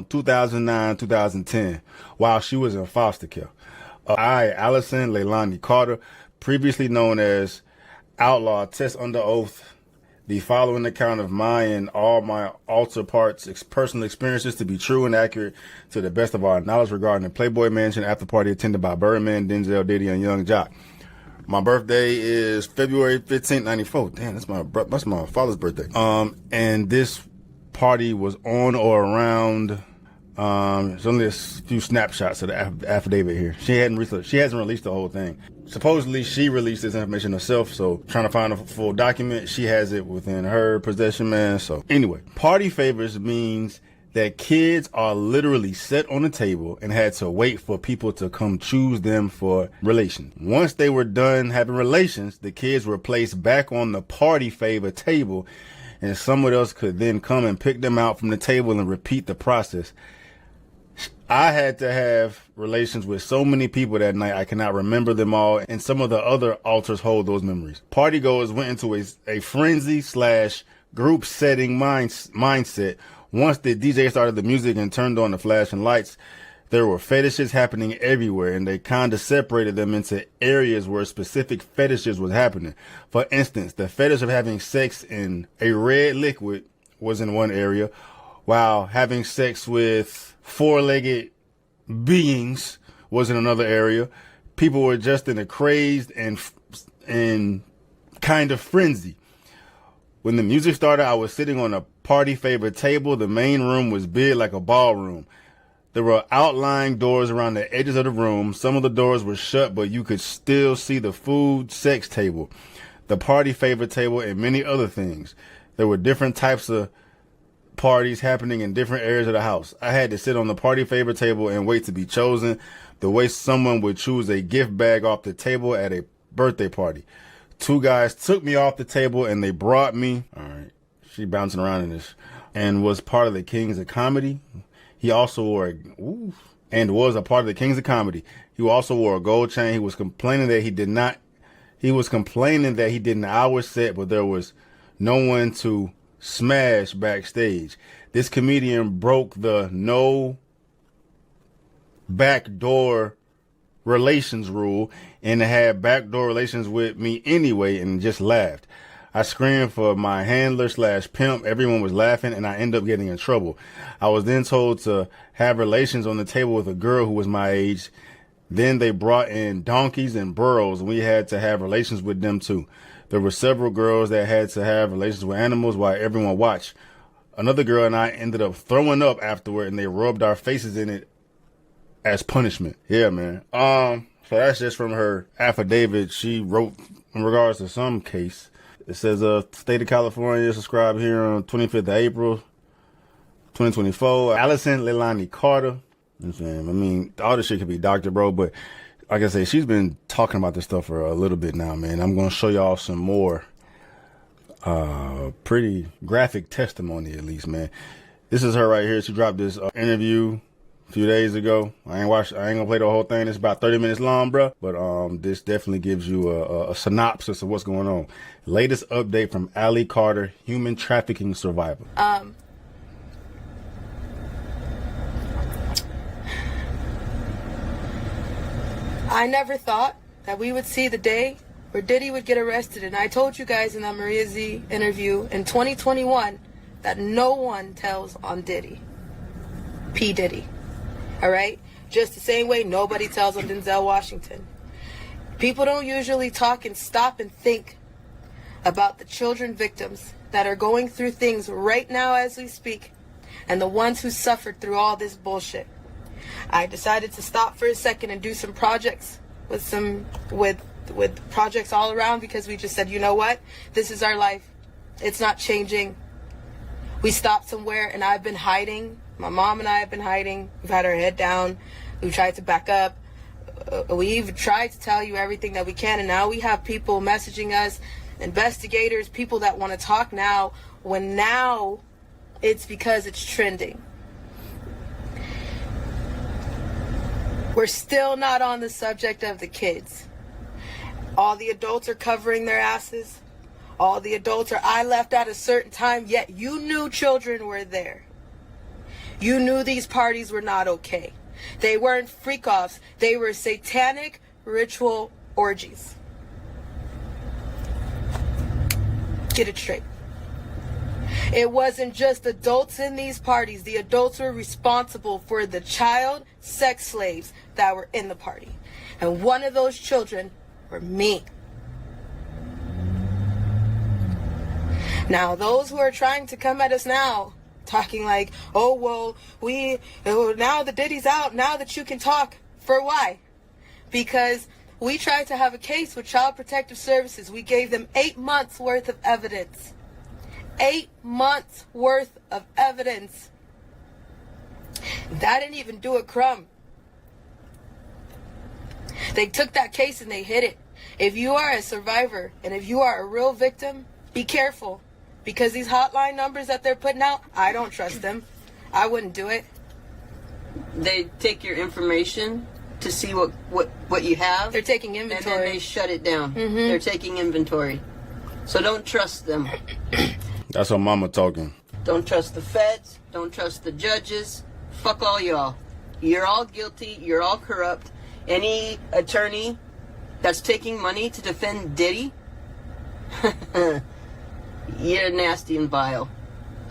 2009, 2010, while she was in foster care. Allison Leilani Carter, previously known as Outlaw, test under oath the following account of mine and all my alter parts personal experiences to be true and accurate to the best of our knowledge regarding the Playboy Mansion after party attended by Birdman, Denzel, Diddy, and Young Jock. My birthday is February 15th, 94. Damn, that's my father's birthday. And this party was on or around. There's only a few snapshots of the affidavit here. She hasn't released the whole thing. Supposedly, she released this information herself, so trying to find a full document. She has it within her possession, man. So anyway, party favors means that kids are literally set on a table and had to wait for people to come choose them for relations. Once they were done having relations, the kids were placed back on the party favor table, and someone else could then come and pick them out from the table and repeat the process. I had to have relations with so many people that night, I cannot remember them all, and some of the other alters hold those memories. Partygoers went into a frenzy / group setting mindset. Once the DJ started the music and turned on the flashing lights, there were fetishes happening everywhere, and they kind of separated them into areas where specific fetishes was happening. For instance, the fetish of having sex in a red liquid was in one area, while having sex with four-legged beings was in another area. People were just in a crazed and kind of frenzy. When the music started, I was sitting on a party favorite table. The main room was big like a ballroom. There were outlying doors around the edges of the room. Some of the doors were shut, but you could still see the food sex table, the party favorite table, and many other things. There were different types of parties happening in different areas of the house. I had to sit on the party favor table and wait to be chosen, the way someone would choose a gift bag off the table at a birthday party. Two guys took me off the table and they brought me, all right, she bouncing around in this, and was part of the Kings of Comedy. He also wore was a part of the Kings of Comedy. He also wore a gold chain. He was complaining that he did an hour set, but there was no one to smash backstage. This comedian broke the no backdoor relations rule and had backdoor relations with me anyway and just laughed. I screamed for my handler / pimp. Everyone was laughing and I ended up getting in trouble. I was then told to have relations on the table with a girl who was my age. Then they brought in donkeys and burros and we had to have relations with them too. There were several girls that had to have relations with animals while everyone watched. Another girl and I ended up throwing up afterward and they rubbed our faces in it as punishment. Yeah, man. So that's just from her affidavit she wrote in regards to some case. It says, State of California, subscribe here on 25th of April, 2024. Allison Leilani Carter. You know what I'm saying? I mean, all this shit could be doctor, bro, but like I say, she's been talking about this stuff for a little bit now, man. I'm going to show y'all some more pretty graphic testimony, at least, man. This is her right here. She dropped this interview a few days ago. I ain't gonna play the whole thing. It's about 30 minutes long, bro. But this definitely gives you a synopsis of what's going on. Latest update from Allie Carter, human trafficking survivor. I never thought that we would see the day where Diddy would get arrested. And I told you guys in that Maria Z interview in 2021 that no one tells on Diddy. P. Diddy. All right? Just the same way nobody tells on Denzel Washington. People don't usually talk and stop and think about the children victims that are going through things right now as we speak and the ones who suffered through all this bullshit. I decided to stop for a second and do some projects with projects all around because we just said, you know what? This is our life. It's not changing. We stopped somewhere and I've been hiding. My mom and I have been hiding. We've had our head down. We've tried to back up. We've tried to tell you everything that we can, and now we have people messaging us, investigators, people that want to talk now, when now it's because it's trending. We're still not on the subject of the kids. All the adults are covering their asses. All the adults are, I left at a certain time, yet you knew children were there. You knew these parties were not okay. They weren't freak-offs. They were satanic ritual orgies. Get it straight. It wasn't just adults in these parties. The adults were responsible for the child sex slaves that were in the party. And one of those children were me. Now, those who are trying to come at us now, talking like, oh, well, now the Diddy's out, now that you can talk. For why? Because we tried to have a case with Child Protective Services. We gave them 8 months worth of evidence. 8 months worth of evidence. That didn't even do a crumb. They took that case and they hid it. If you are a survivor and if you are a real victim, be careful. Because these hotline numbers that they're putting out, I don't trust them. I wouldn't do it. They take your information to see what you have. They're taking inventory. And then they shut it down. Mm-hmm. They're taking inventory. So don't trust them. That's her mama talking. Don't trust the feds. Don't trust the judges. Fuck all y'all. You're all guilty. You're all corrupt. Any attorney that's taking money to defend Diddy, you're nasty and vile.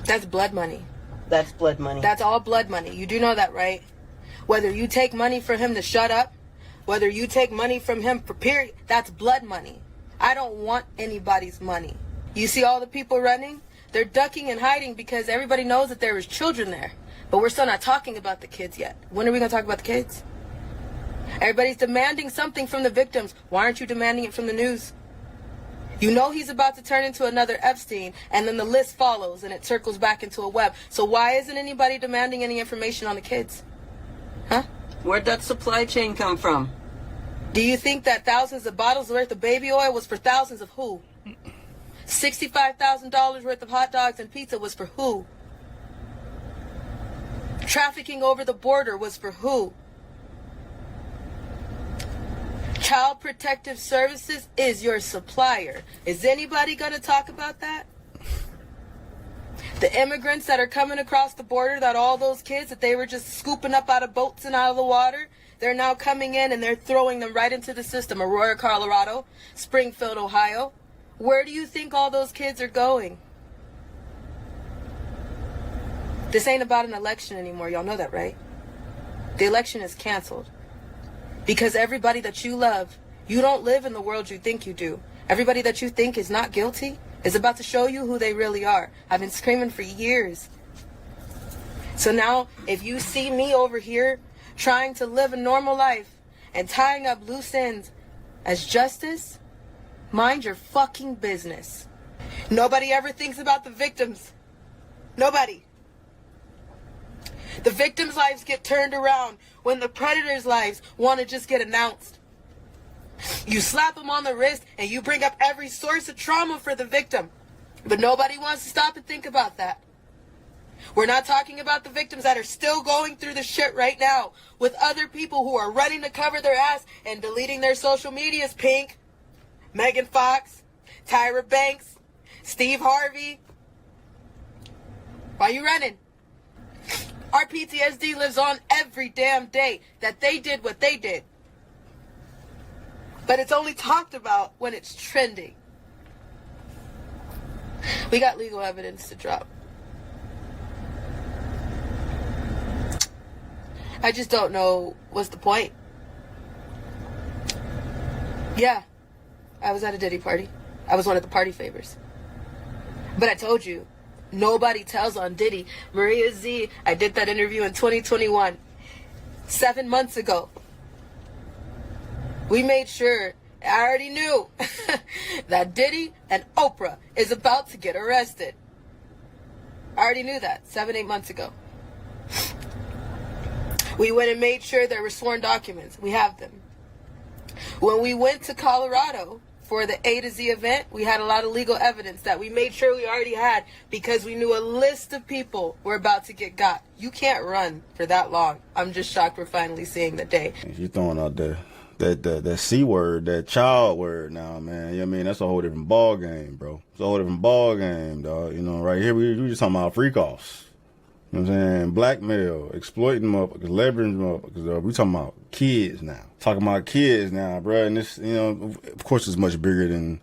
That's blood money. That's blood money. That's all blood money. You do know that, right? Whether you take money for him to shut up, whether you take money from him for period, that's blood money. I don't want anybody's money. You see all the people running? They're ducking and hiding because everybody knows that there is children there. But we're still not talking about the kids yet. When are we going to talk about the kids? Everybody's demanding something from the victims. Why aren't you demanding it from the news? You know he's about to turn into another Epstein, and then the list follows, and it circles back into a web. So why isn't anybody demanding any information on the kids? Huh? Where'd that supply chain come from? Do you think that thousands of bottles worth of baby oil was for thousands of who? $65,000 worth of hot dogs and pizza was for who? Trafficking over the border was for who? Child Protective Services is your supplier. Is anybody going to talk about that? The immigrants that are coming across the border, that all those kids that they were just scooping up out of boats and out of the water, they're now coming in and they're throwing them right into the system. Aurora, Colorado, Springfield, Ohio. Where do you think all those kids are going? This ain't about an election anymore. Y'all know that, right? The election is canceled. Because everybody that you love, you don't live in the world you think you do. Everybody that you think is not guilty is about to show you who they really are. I've been screaming for years. So now, if you see me over here trying to live a normal life and tying up loose ends as justice, mind your fucking business. Nobody ever thinks about the victims. Nobody. The victims' lives get turned around when the predators' lives want to just get announced. You slap them on the wrist and you bring up every source of trauma for the victim. But nobody wants to stop and think about that. We're not talking about the victims that are still going through the shit right now with other people who are running to cover their ass and deleting their social medias. Pink, Megan Fox, Tyra Banks, Steve Harvey. Why are you running? Our PTSD lives on every damn day that they did what they did. But it's only talked about when it's trending. We got legal evidence to drop. I just don't know what's the point. Yeah, I was at a Diddy party. I was one of the party favors. But I told you, nobody tells on Diddy. Maria Z, I did that interview in 2021. 7 months ago. We made sure, I already knew, that Diddy and Oprah is about to get arrested. I already knew that 7-8 months ago. We went and made sure there were sworn documents. We have them. When we went to Colorado for the A to Z event, we had a lot of legal evidence that we made sure we already had because we knew a list of people were about to get got. You can't run for that long. I'm just shocked we're finally seeing the day. You're throwing out that C word, that child word now, man. You know what I mean? That's a whole different ball game, bro. It's a whole different ball game, dog. You know, right here, we just talking about freak-offs. You know what I'm saying? Blackmail, exploiting motherfuckers, leveraging motherfuckers. We talking about kids now. Talking about kids now, bro. And this, you know, of course, it's much bigger than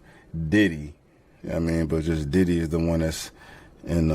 Diddy. You know what I mean? But just Diddy is the one that's in